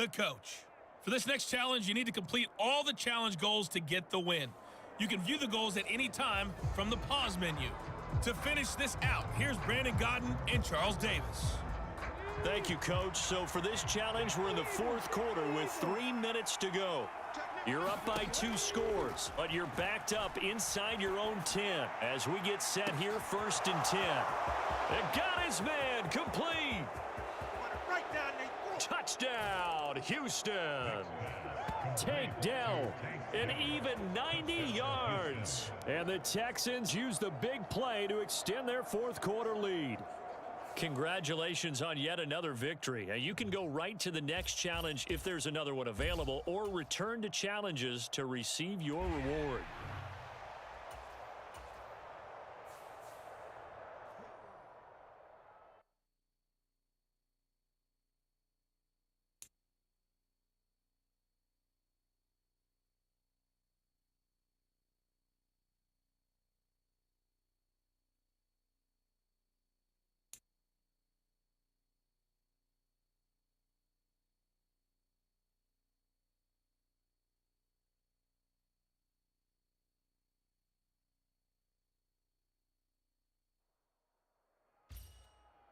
the coach. For this next challenge, you need to complete all the challenge goals to get the win. You can view the goals at any time from the pause menu. To finish this out, here's Brandon Godden and Charles Davis. Thank you, Coach. So for this challenge, we're in the fourth quarter with 3 minutes to go. You're up by 2 scores, but you're backed up inside your own 10 as we get set here, 1st and 10. And got his man, complete. Touchdown, Houston. Takedown, an even 90 yards. And the Texans use the big play to extend their fourth quarter lead. Congratulations on yet another victory. Now, you can go right to the next challenge if there's another one available, or return to challenges to receive your reward.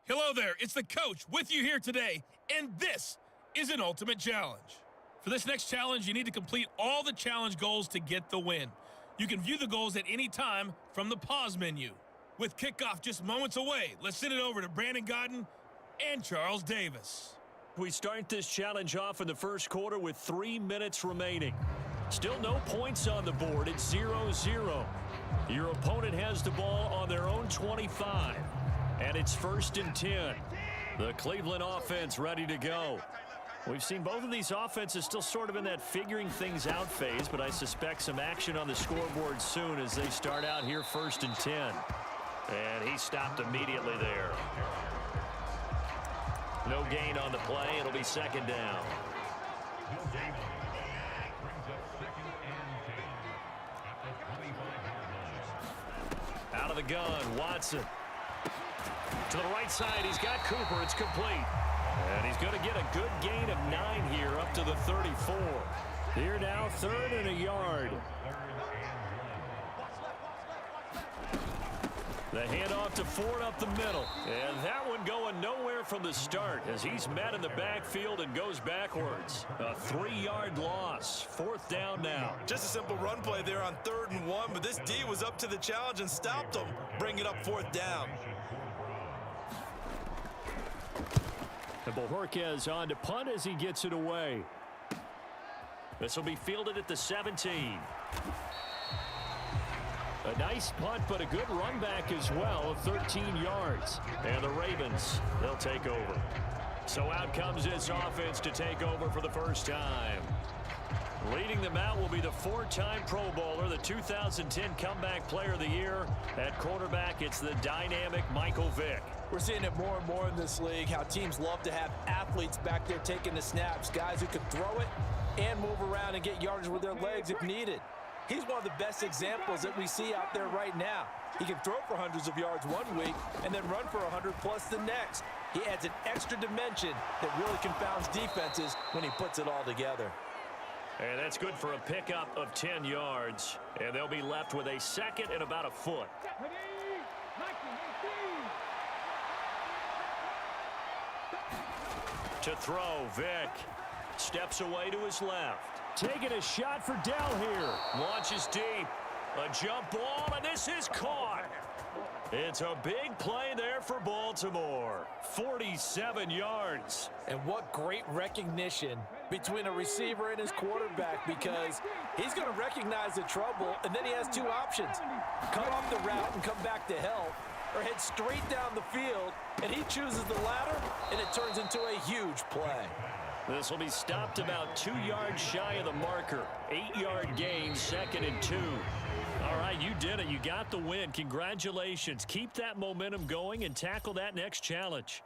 Hello there, it's the coach with you here today, and this is an ultimate challenge. For this next challenge, you need to complete all the challenge goals to get the win. You can view the goals at any time from the pause menu. With kickoff just moments away, let's send it over to Brandon Godden and Charles Davis. We start this challenge off in the first quarter with 3 minutes remaining. Still no points on the board. It's 0-0. Your opponent has the ball on their own 25. And it's 1st and 10. The Cleveland offense ready to go. We've seen both of these offenses still sort of in that figuring things out phase, but I suspect some action on the scoreboard soon as they start out here 1st and 10. And he stopped immediately there. No gain on the play. It'll be 2nd down. Out of the gun, Watson. To the right side, he's got Cooper. It's complete. And he's going to get a good gain of 9 here up to the 34. Here now, 3rd and a yard. The handoff to Ford up the middle. And that one going nowhere from the start as he's met in the backfield and goes backwards. A 3-yard loss. 4th down now. Just a simple run play there on 3rd and 1, but this D was up to the challenge and stopped him. Bring it up 4th down. And Bojorquez on to punt as he gets it away. This will be fielded at the 17. A nice punt, but a good run back as well of 13 yards. And the Ravens, they'll take over. So out comes this offense to take over for the first time. Leading them out will be the 4-time Pro Bowler, the 2010 Comeback Player of the Year. At quarterback, it's the dynamic Michael Vick. We're seeing it more and more in this league, how teams love to have athletes back there taking the snaps, guys who can throw it and move around and get yardage with their legs if needed. He's one of the best examples that we see out there right now. He can throw for hundreds of yards one week and then run for 100+ the next. He adds an extra dimension that really confounds defenses when he puts it all together. And that's good for a pickup of 10 yards. And they'll be left with a 2nd and about a foot. To throw, Vick steps away to his left. Taking a shot for Dell here. Launches deep. A jump ball, and this is caught. It's a big play there for Baltimore. 47 yards. And what great recognition between a receiver and his quarterback, because he's going to recognize the trouble, and then he has 2 options. Cut off the route and come back to help, or head straight down the field, and he chooses the latter, and it turns into a huge play. This will be stopped about 2 yards shy of the marker. 8-yard gain, 2nd and 2. All right, you did it. You got the win. Congratulations. Keep that momentum going and tackle that next challenge.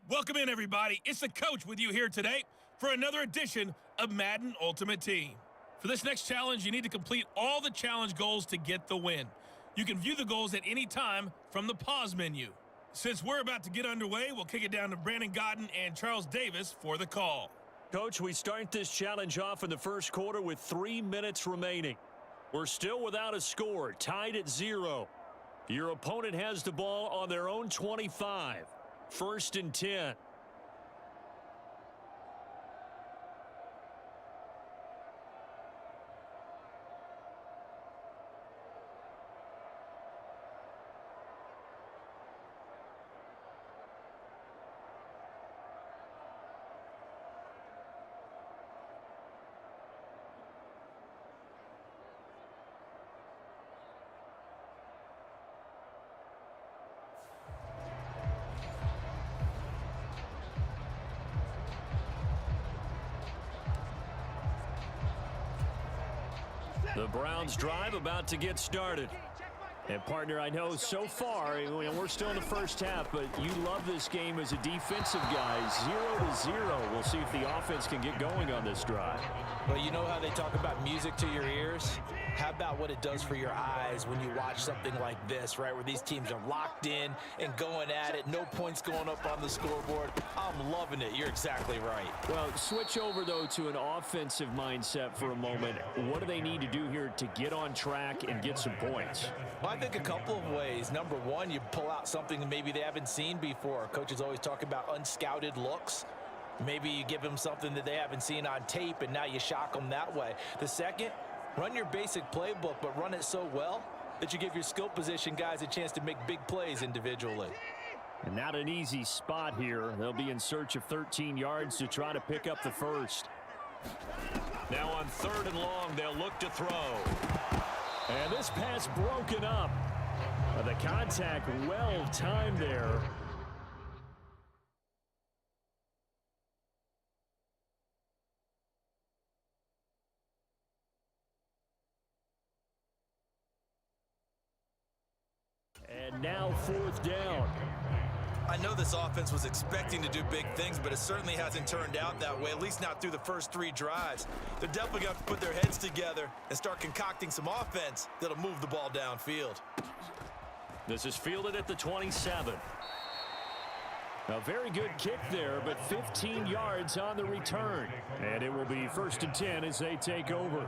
Welcome in, everybody. It's the coach with you here today for another edition of Madden Ultimate Team. For this next challenge, you need to complete all the challenge goals to get the win. You can view the goals at any time from the pause menu. Since we're about to get underway, we'll kick it down to Brandon Godden and Charles Davis for the call. Coach, we start this challenge off in the first quarter with 3 minutes remaining. We're still without a score, tied at 0. Your opponent has the ball on their own 25. 1st and 10. The Browns drive about to get started. And, partner, I know so far, we're still in the first half, but you love this game as a defensive guy. 0-0. We'll see if the offense can get going on this drive. Well, you know how they talk about music to your ears? How about what it does for your eyes when you watch something like this, right, where these teams are locked in and going at it, no points going up on the scoreboard? I'm loving it. You're exactly right. Well, switch over, though, to an offensive mindset for a moment. What do they need to do here to get on track and get some points? Well, I think a couple of ways. Number one, you pull out something that maybe they haven't seen before. Coaches always talk about unscouted looks. Maybe you give them something that they haven't seen on tape, and now you shock them that way. The second, run your basic playbook, but run it so well that you give your skill position guys a chance to make big plays individually. And not an easy spot here. They'll be in search of 13 yards to try to pick up the first. Now on 3rd and long, they'll look to throw. And this pass broken up. The contact well timed there. And now 4th down. I know this offense was expecting to do big things, but it certainly hasn't turned out that way, at least not through the first 3 drives. They're definitely going to have to put their heads together and start concocting some offense that'll move the ball downfield. This is fielded at the 27. A very good kick there, but 15 yards on the return. And it will be 1st and 10 as they take over.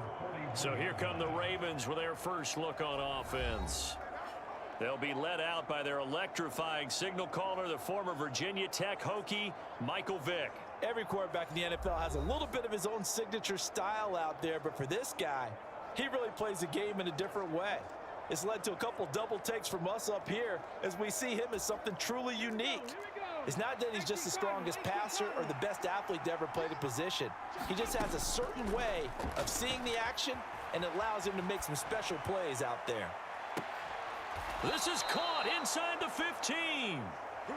So here come the Ravens with their first look on offense. They'll be led out by their electrifying signal caller, the former Virginia Tech Hokie, Michael Vick. Every quarterback in the NFL has a little bit of his own signature style out there, but for this guy, he really plays the game in a different way. It's led to a couple double takes from us up here as we see him as something truly unique. It's not that he's just the strongest passer or the best athlete to ever play the position. He just has a certain way of seeing the action, and it allows him to make some special plays out there. This is caught inside the 15.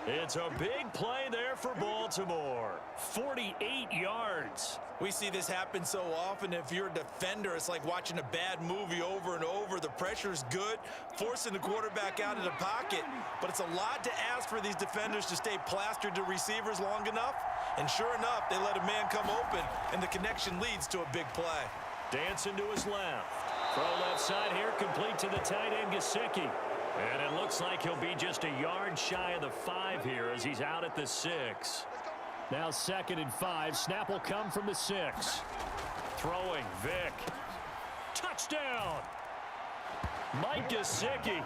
It's a big play there for Baltimore. 48 yards. We see this happen so often. If you're a defender, it's like watching a bad movie over and over. The pressure's good, forcing the quarterback out of the pocket. But it's a lot to ask for these defenders to stay plastered to receivers long enough. And sure enough, they let a man come open, and the connection leads to a big play. Dancing to his left. Throw left side here, complete to the tight end, Gesicki. And it looks like he'll be just a yard shy of the 5 here as he's out at the 6. Now 2nd and 5. Snap will come from the 6. Throwing, Vick. Touchdown! Mike Gesicki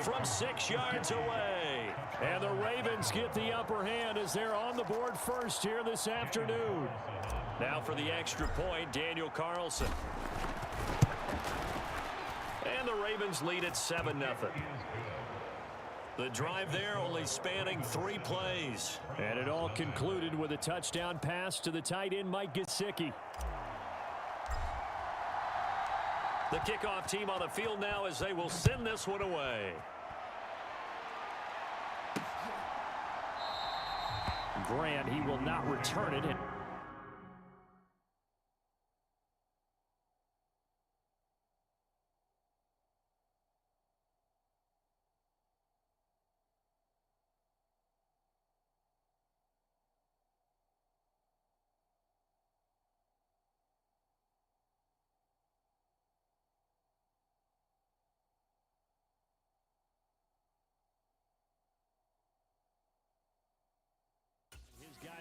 from 6 yards away. And the Ravens get the upper hand as they're on the board first here this afternoon. Now for the extra point, Daniel Carlson. And the Ravens lead at 7-0. The drive there only spanning 3 plays. And it all concluded with a touchdown pass to the tight end, Mike Gesicki. The kickoff team on the field now as they will send this one away. Grant, he will not return it.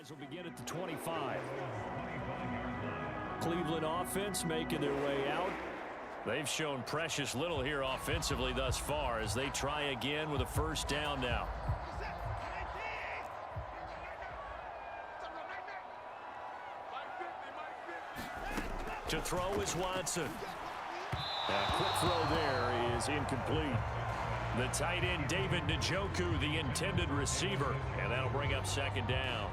Drives will begin at the 25. Cleveland offense making their way out. They've shown precious little here offensively thus far as they try again with a first down now. To throw is Watson. A quick throw there is incomplete. The tight end, David Njoku, the intended receiver, and that'll bring up second down.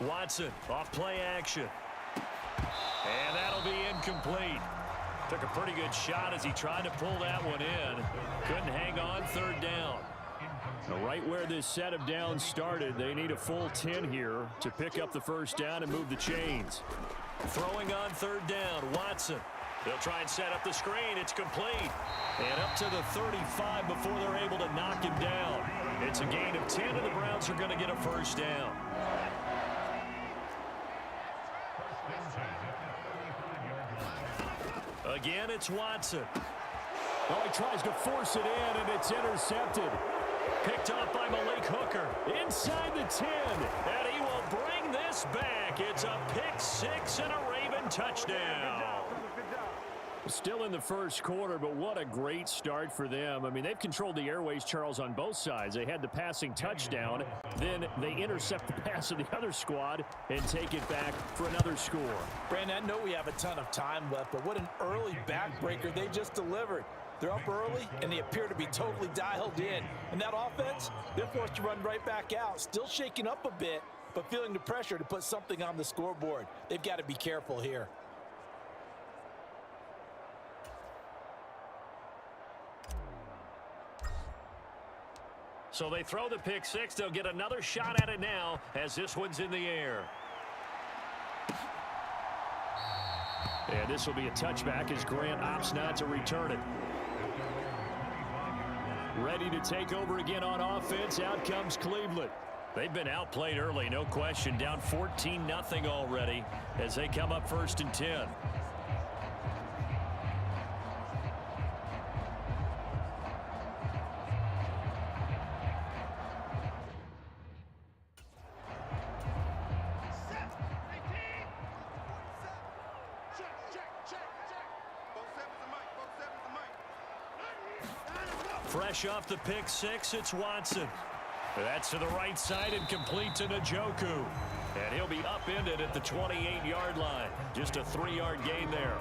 Watson off play action. And that'll be incomplete. Took a pretty good shot as he tried to pull that one in. Couldn't hang on, third down. Now, right where this set of downs started, they need a full 10 here to pick up the first down and move the chains. Throwing on third down, Watson. They'll try and set up the screen. It's complete. And up to the 35 before they're able to knock him down. It's a gain of 10, and the Browns are going to get a first down. Again, it's Watson. Oh, he tries to force it in, and it's intercepted. Picked off by Malik Hooker. Inside the 10, and he will bring this back. It's a pick six and a Raven touchdown. Still in the first quarter, but what a great start for them. I mean, they've controlled the airways, Charles, on both sides. They had the passing touchdown. Then they intercept the pass of the other squad and take it back for another score. Brandon, I know we have a ton of time left, but what an early backbreaker they just delivered. They're up early, and they appear to be totally dialed in. And that offense, they're forced to run right back out, still shaking up a bit, but feeling the pressure to put something on the scoreboard. They've got to be careful here. So they throw the pick six. They'll get another shot at it now as this one's in the air. And this will be a touchback as Grant opts not to return it. Ready to take over again on offense. Out comes Cleveland. They've been outplayed early, no question. Down 14-0 already as they come up first and 10. Fresh off the pick six, it's Watson. That's to the right side and complete to Njoku. And he'll be upended at the 28-yard line. Just a 3-yard gain there.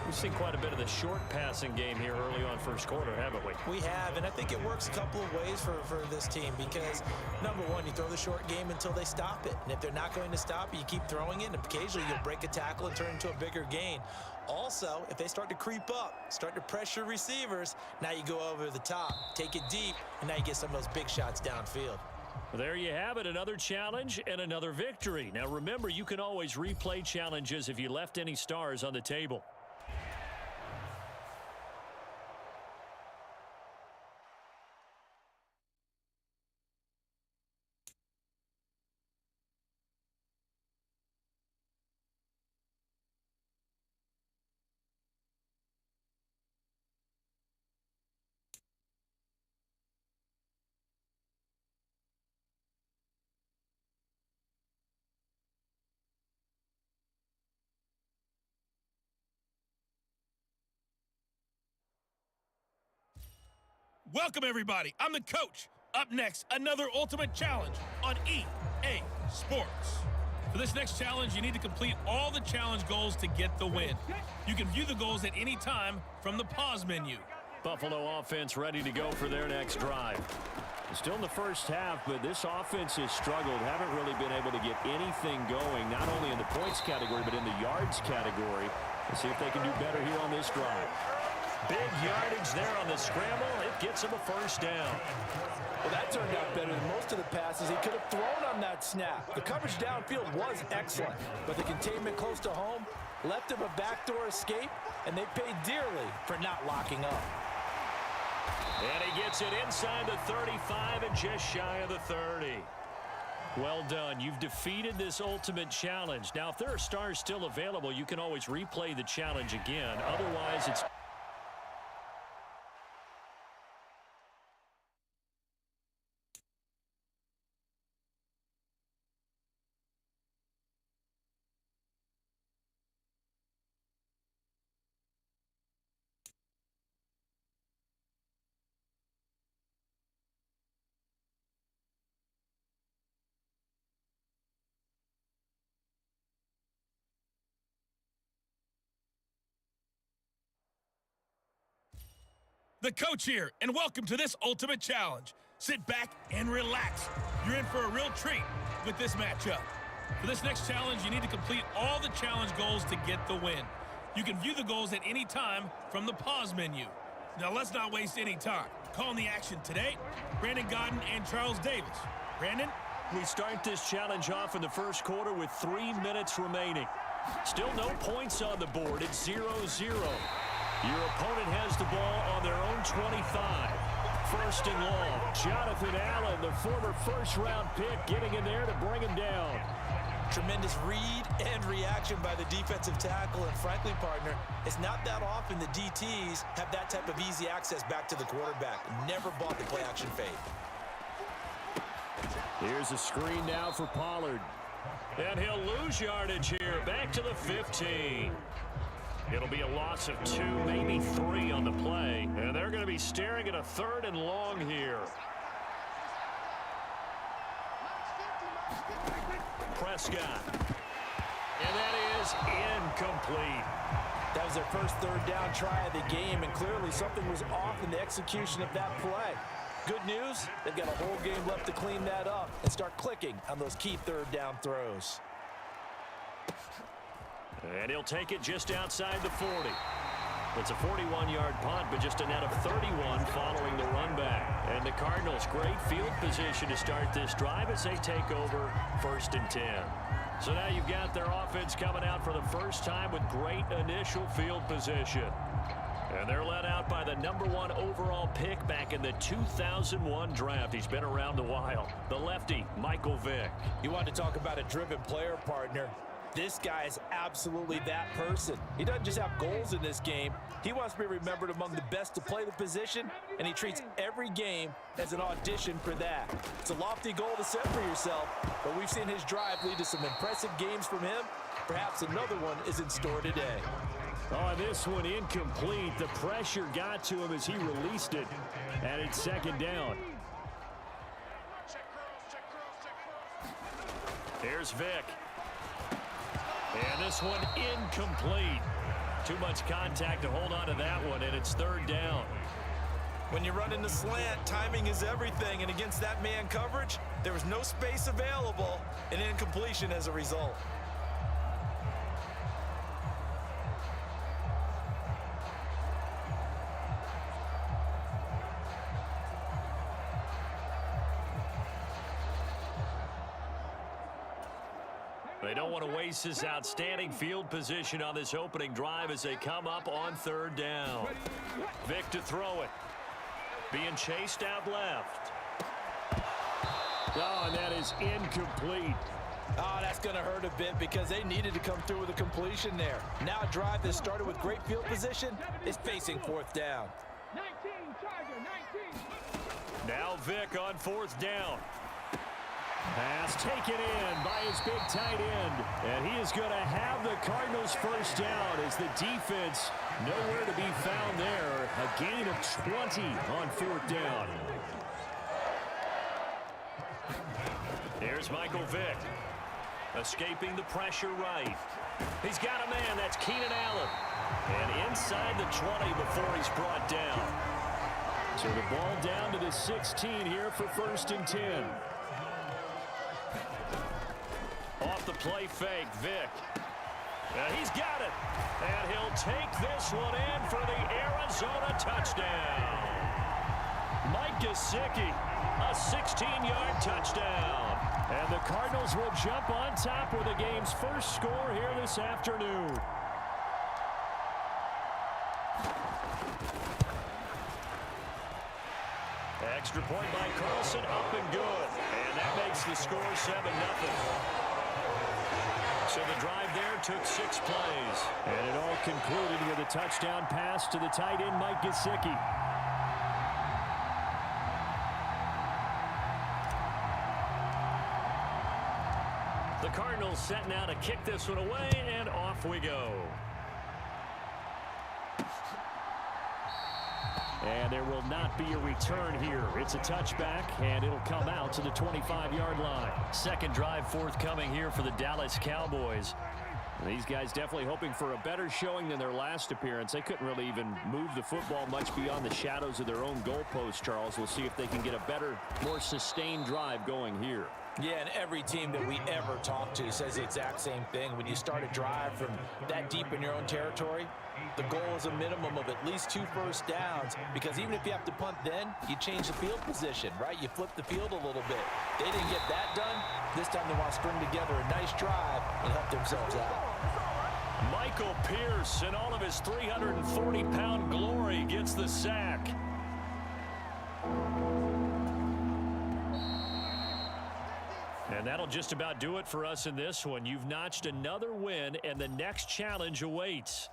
We've seen quite a bit of the short passing game here early on first quarter, haven't we? We have, and I think it works a couple of ways for this team because, number one, you throw the short game until they stop it. And if they're not going to stop it, you keep throwing it, and occasionally you'll break a tackle and turn into a bigger gain. Also, if they start to creep up, start to pressure receivers, now you go over the top, take it deep, and now you get some of those big shots downfield. Well, there you have it, another challenge and another victory. Now remember, you can always replay challenges if you left any stars on the table. Welcome, everybody. I'm the coach. Up next, another ultimate challenge on EA Sports. For this next challenge, you need to complete all the challenge goals to get the win. You can view the goals at any time from the pause menu. Buffalo offense ready to go for their next drive. Still in the first half, but this offense has struggled. Haven't really been able to get anything going, not only in the points category, but in the yards category. Let's see if they can do better here on this drive. Big yardage there on the scramble. It gets him a first down. Well, that turned out better than most of the passes he could have thrown on that snap. The coverage downfield was excellent, but the containment close to home left him a backdoor escape, and they paid dearly for not locking up. And he gets it inside the 35 and just shy of the 30. Well done. You've defeated this ultimate challenge. Now, if there are stars still available, you can always replay the challenge again. Otherwise, it's... The coach here, and welcome to this ultimate challenge. Sit back and relax. You're in for a real treat with this matchup. For this next challenge, you need to complete all the challenge goals to get the win. You can view the goals at any time from the pause menu. Now let's not waste any time. Calling the action today, Brandon Godden and Charles Davis. Brandon? We start this challenge off in the first quarter with 3 minutes remaining. Still no points on the board. It's 0-0. Your opponent has the ball on their own 25. First and long. Jonathan Allen, the former first-round pick, getting in there to bring him down. Tremendous read and reaction by the defensive tackle, and frankly, partner, it's not that often the DTs have that type of easy access back to the quarterback. Never bought the play-action fade. Here's a screen now for Pollard. And he'll lose yardage here, back to the 15. It'll be a loss of 2, maybe 3 on the play. And they're going to be staring at a 3rd and long here. Prescott. And that is incomplete. That was their first 3rd down try of the game, and clearly something was off in the execution of that play. Good news, they've got a whole game left to clean that up and start clicking on those key 3rd down throws. And he'll take it just outside the 40. It's a 41-yard punt, but just a net of 31 following the run back. And the Cardinals, great field position to start this drive as they take over 1st and 10. So now you've got their offense coming out for the first time with great initial field position. And they're led out by the #1 overall pick back in the 2001 draft. He's been around a while. The lefty, Michael Vick. You want to talk about a driven player, partner. This guy is absolutely that person. He doesn't just have goals in this game. He wants to be remembered among the best to play the position, and he treats every game as an audition for that. It's a lofty goal to set for yourself, but we've seen his drive lead to some impressive games from him. Perhaps another one is in store today. Oh, this one incomplete. The pressure got to him as he released it, and it's 2nd down. Here's Vick. And this one incomplete. Too much contact to hold on to that one, and it's 3rd down. When you run in the slant, timing is everything, and against that man coverage, there was no space available, and incompletion as a result. They don't want to waste this outstanding field position on this opening drive as they come up on 3rd down. Vick to throw it. Being chased out left. Oh, and that is incomplete. Oh, that's going to hurt a bit because they needed to come through with a completion there. Now a drive that started with great field position is facing 4th down. Now Vick on 4th down. Pass taken in by his big tight end. And he is going to have the Cardinals first down as the defense nowhere to be found there. A gain of 20 on 4th down. Here's Michael Vick. Escaping the pressure right. He's got a man. That's Keenan Allen. And inside the 20 before he's brought down. So the ball down to the 16 here for 1st and 10. Off the play fake, Vick. And he's got it. And he'll take this one in for the Arizona touchdown. Mike Gesicki, a 16-yard touchdown. And the Cardinals will jump on top with the game's first score here this afternoon. Extra point by Carlson, up and good. And And that makes the score 7-0. So the drive there took 6 plays. And it all concluded with a touchdown pass to the tight end, Mike Gesicki. The Cardinals set now to kick this one away, and off we go. And there will not be a return here. It's a touchback, and it'll come out to the 25-yard line. Second drive forthcoming here for the Dallas Cowboys. These guys definitely hoping for a better showing than their last appearance. They couldn't really even move the football much beyond the shadows of their own goalpost, Charles. We'll see if they can get a better, more sustained drive going here. Yeah, and every team that we ever talk to says the exact same thing. When you start a drive from that deep in your own territory, the goal is a minimum of at least 2 first downs, because even if you have to punt then, you change the field position, right? You flip the field a little bit. They didn't get that done. This time they want to string together a nice drive and help themselves out. Michael Pierce, in all of his 340-pound glory, gets the sack. And that'll just about do it for us in this one. You've notched another win, and the next challenge awaits.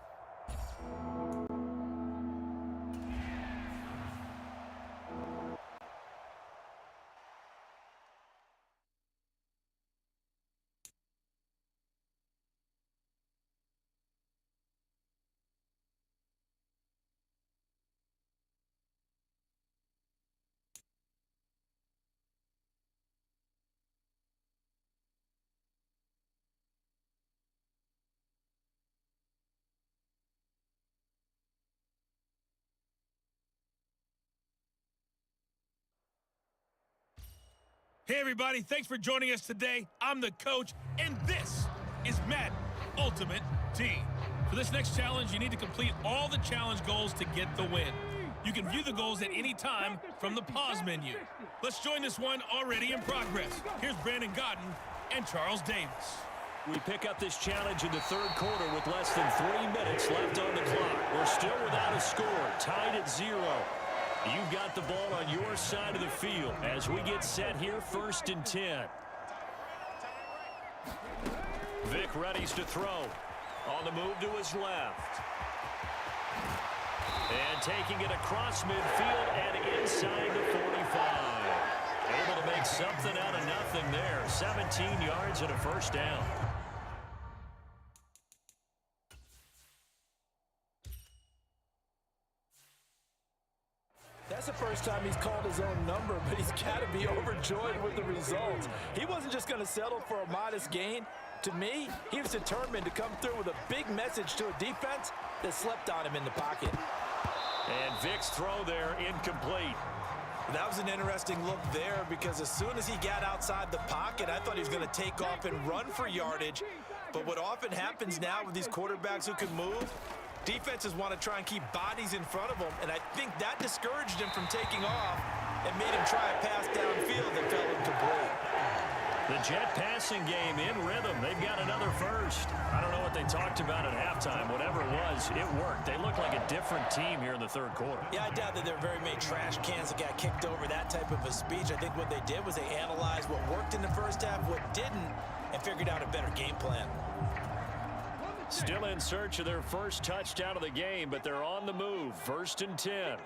Hey, everybody. Thanks for joining us today. I'm the coach, and this is Madden Ultimate Team. For this next challenge, you need to complete all the challenge goals to get the win. You can view the goals at any time from the pause menu. Let's join this one already in progress. Here's Brandon Godden and Charles Davis. We pick up this challenge in the third quarter with less than 3 minutes left on the clock. We're still without a score, tied at 0. You've got the ball on your side of the field as we get set here, 1st and 10. Vic readies to throw. On the move to his left. And taking it across midfield and inside the 45. Able to make something out of nothing there. 17 yards and a first down. That's the first time he's called his own number, but he's got to be overjoyed with the results. He wasn't just going to settle for a modest gain. To me, he was determined to come through with a big message to a defense that slept on him in the pocket. And Vic's throw there incomplete. That was an interesting look there, because as soon as he got outside the pocket, I thought he was going to take off and run for yardage. But what often happens now with these quarterbacks who can move, defenses want to try and keep bodies in front of them, and I think that discouraged him from taking off and made him try a pass downfield that fell incomplete. The Jet passing game in rhythm. They've got another first. I don't know what they talked about at halftime. Whatever it was, it worked. They look like a different team here in the third quarter. Yeah, I doubt that there are very many trash cans that got kicked over that type of a speech. I think what they did was they analyzed what worked in the first half, what didn't, and figured out a better game plan. Still in search of their first touchdown of the game, but they're on the move. 1st and 10.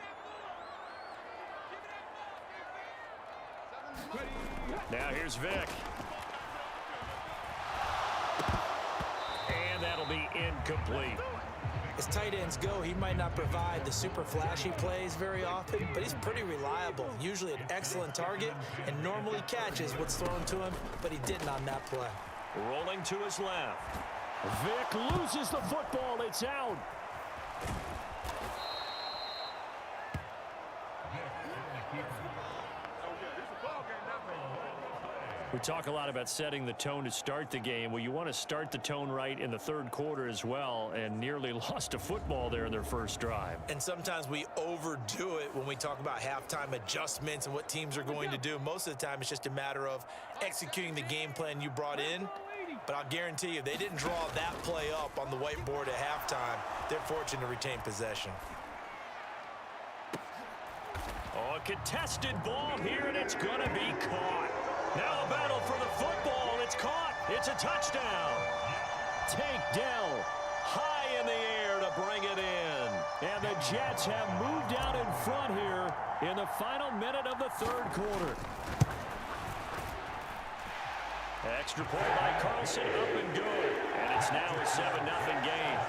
Now here's Vic. And that'll be incomplete. As tight ends go, he might not provide the super flashy plays very often, but he's pretty reliable. Usually an excellent target and normally catches what's thrown to him, but he didn't on that play. Rolling to his left. Vic loses the football. It's out. We talk a lot about setting the tone to start the game. Well, you want to start the tone right in the third quarter as well, and nearly lost a football there in their first drive. And sometimes we overdo it when we talk about halftime adjustments and what teams are going to do. Most of the time, it's just a matter of executing the game plan you brought in. But I'll guarantee you, they didn't draw that play up on the whiteboard at halftime. They're fortunate to retain possession. Oh, a contested ball here, and it's going to be caught. Now a battle for the football. It's caught. It's a touchdown. Tank Dell high in the air to bring it in. And the Jets have moved out in front here in the final minute of the third quarter. Extra point by Carlson, up and good. And it's now a 7-0 game.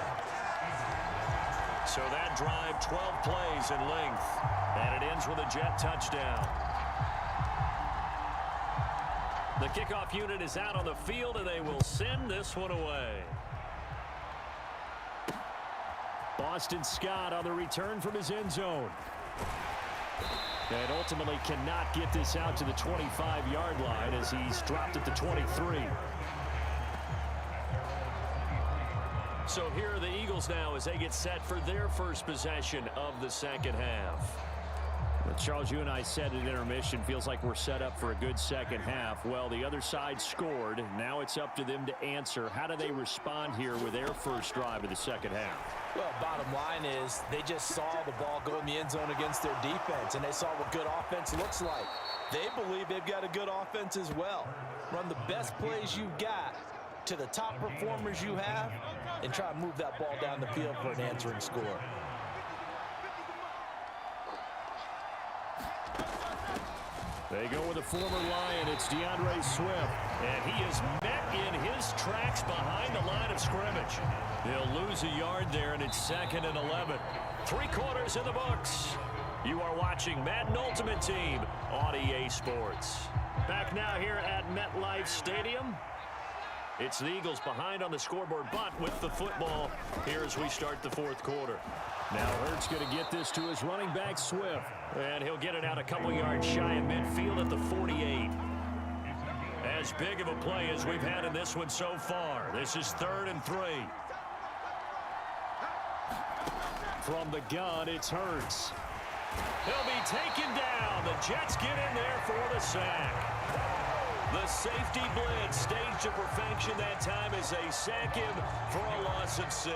So that drive, 12 plays in length. And it ends with a Jet touchdown. The kickoff unit is out on the field, and they will send this one away. Boston Scott on the return from his end zone. And ultimately cannot get this out to the 25-yard line as he's dropped at the 23. So here are the Eagles now as they get set for their first possession of the second half. Charles, you and I said at intermission, feels like we're set up for a good second half. Well, the other side scored. Now it's up to them to answer. How do they respond here with their first drive of the second half? Well, bottom line is they just saw the ball go in the end zone against their defense, and they saw what good offense looks like. They believe they've got a good offense as well. Run the best plays you've got to the top performers you have and try to move that ball down the field for an answering score. They go with a former Lion. It's DeAndre Swift. And he is met in his tracks behind the line of scrimmage. He'll lose a yard there, and it's 2nd and 11. 3 quarters in the books. You are watching Madden Ultimate Team on EA Sports. Back now here at MetLife Stadium. It's the Eagles behind on the scoreboard, but with the football here as we start the fourth quarter. Now Hurts going to get this to his running back, Swift. And he'll get it out a couple yards shy of midfield at the 48. As big of a play as we've had in this one so far. This is 3rd and 3. From the gun, it's Hurts. He'll be taken down. The Jets get in there for the sack. The safety blitz staged to perfection that time as they sack him for a loss of 6.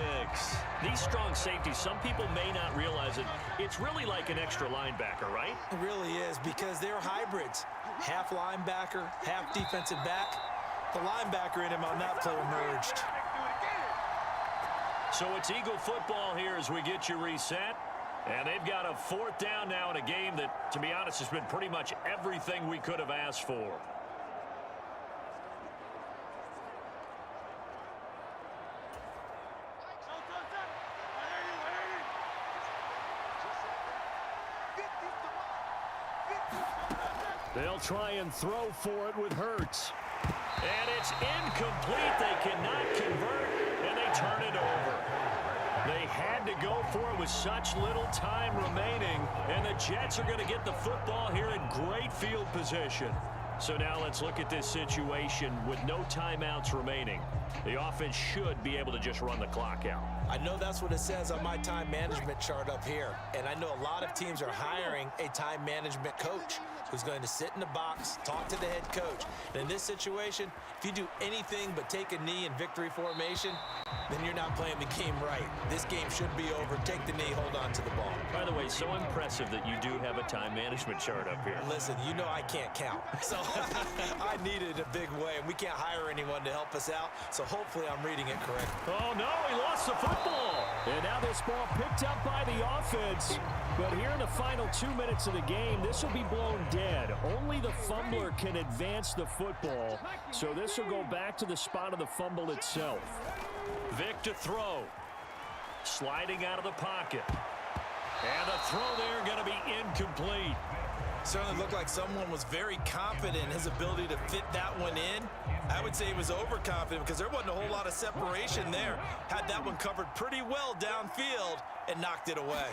These strong safeties, some people may not realize it. It's really like an extra linebacker, right? It really is, because they're hybrids. Half linebacker, half defensive back. The linebacker in him on that play emerged. So it's Eagle football here as we get you reset. And they've got a 4th down now in a game that, to be honest, has been pretty much everything we could have asked for. They'll try and throw for it with Hurts. And it's incomplete. They cannot convert, and they turn it over. They had to go for it with such little time remaining, and the Jets are going to get the football here in great field position. So now let's look at this situation with no timeouts remaining. The offense should be able to just run the clock out. I know that's what it says on my time management chart up here. And I know a lot of teams are hiring a time management coach who's going to sit in the box, talk to the head coach. And in this situation, if you do anything but take a knee in victory formation, then you're not playing the game right. This game should be over. Take the knee, hold on to the ball. By the way, so impressive that you do have a time management chart up here. Listen, you know I can't count. So I need it a big way. And we can't hire anyone to help us out. So hopefully I'm reading it correctly. Oh, no, he lost the football. And now this ball picked up by the offense. But here in the final 2 minutes of the game, this will be blown dead. Only the fumbler can advance the football. So this will go back to the spot of the fumble itself. Vic to throw. Sliding out of the pocket. And the throw there going to be incomplete. Certainly looked like someone was very confident in his ability to fit that one in. I would say he was overconfident because there wasn't a whole lot of separation there. Had that one covered pretty well downfield and knocked it away.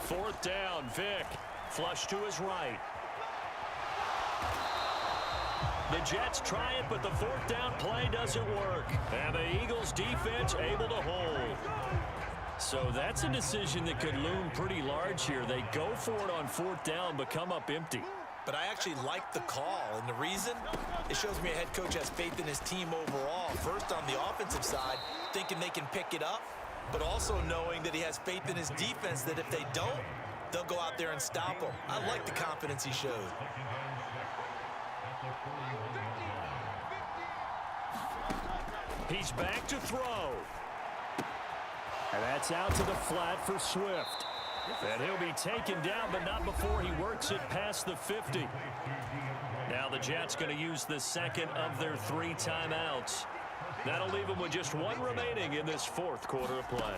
4th down, Vic. Flush to his right. The Jets try it, but the 4th down play doesn't work. And the Eagles defense able to hold. So that's a decision that could loom pretty large here. They go for it on 4th down, but come up empty. But I actually like the call, and the reason? It shows me a head coach has faith in his team overall. First, on the offensive side, thinking they can pick it up, but also knowing that he has faith in his defense that if they don't, they'll go out there and stop them. I like the confidence he showed. He's back to throw. And that's out to the flat for Swift. And he'll be taken down, but not before he works it past the 50. Now the Jets going to use the second of their 3 timeouts. That'll leave them with just 1 remaining in this 4th quarter of play.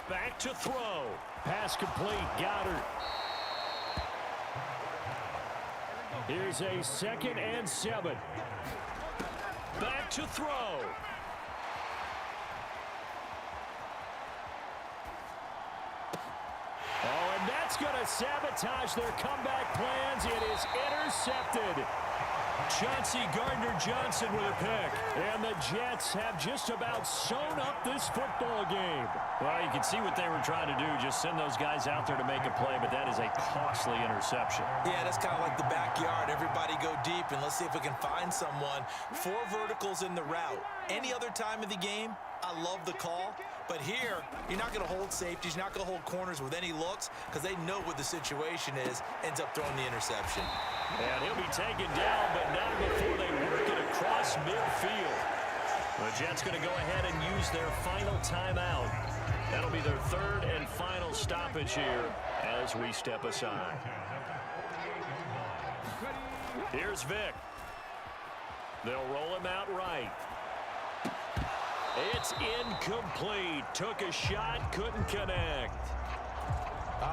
Back to throw. Pass complete. Goddard. Here's a 2nd and 7. Back to throw. Oh, and that's going to sabotage their comeback plans. It is intercepted. Chauncey Gardner-Johnson with a pick. And the Jets have just about sewn up this football game. Well, you can see what they were trying to do. Just send those guys out there to make a play, but that is a costly interception. Yeah, that's kind of like the backyard. Everybody go deep, and let's see if we can find someone. 4 verticals in the route. Any other time of the game, I love the call. But here, you're not going to hold safeties. You're not going to hold corners with any looks because they know what the situation is. Ends up throwing the interception. And he'll be taken down, but not before they work it across midfield. The Jets going to go ahead and use their final timeout. That'll be their 3rd and final stoppage here as we step aside. Here's Vic. They'll roll him out right. It's incomplete. Took a shot, couldn't connect.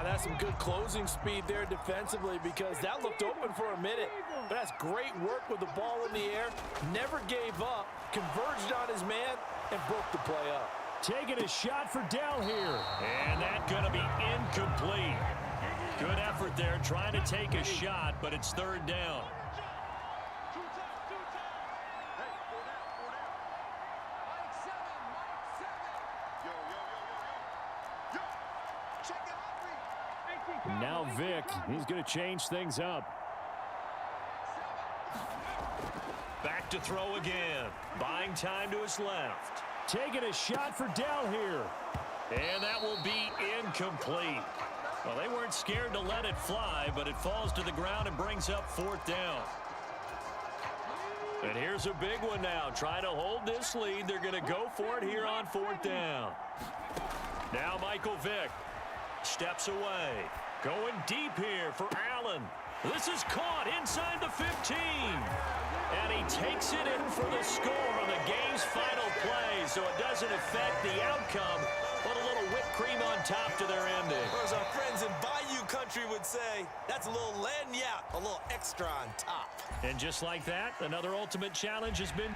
That's some good closing speed there defensively because that looked open for a minute. But that's great work with the ball in the air. Never gave up, converged on his man, and broke the play up. Taking a shot for Dell here. And that's going to be incomplete. Good effort there trying to take a shot, but it's 3rd down. Now Vic, he's going to change things up. Back to throw again. Buying time to his left. Taking a shot for Dell here. And that will be incomplete. Well, they weren't scared to let it fly, but it falls to the ground and brings up 4th down. And here's a big one now. Trying to hold this lead. They're going to go for it here on 4th down. Now Michael Vick steps away. Going deep here for Allen. This is caught inside the 15. And he takes it in for the score on the game's final play, so it doesn't affect the outcome, but a little whipped cream on top to their ending. Or as our friends in Bayou Country would say, that's a little lagniappe, a little extra on top. And just like that, another ultimate challenge has been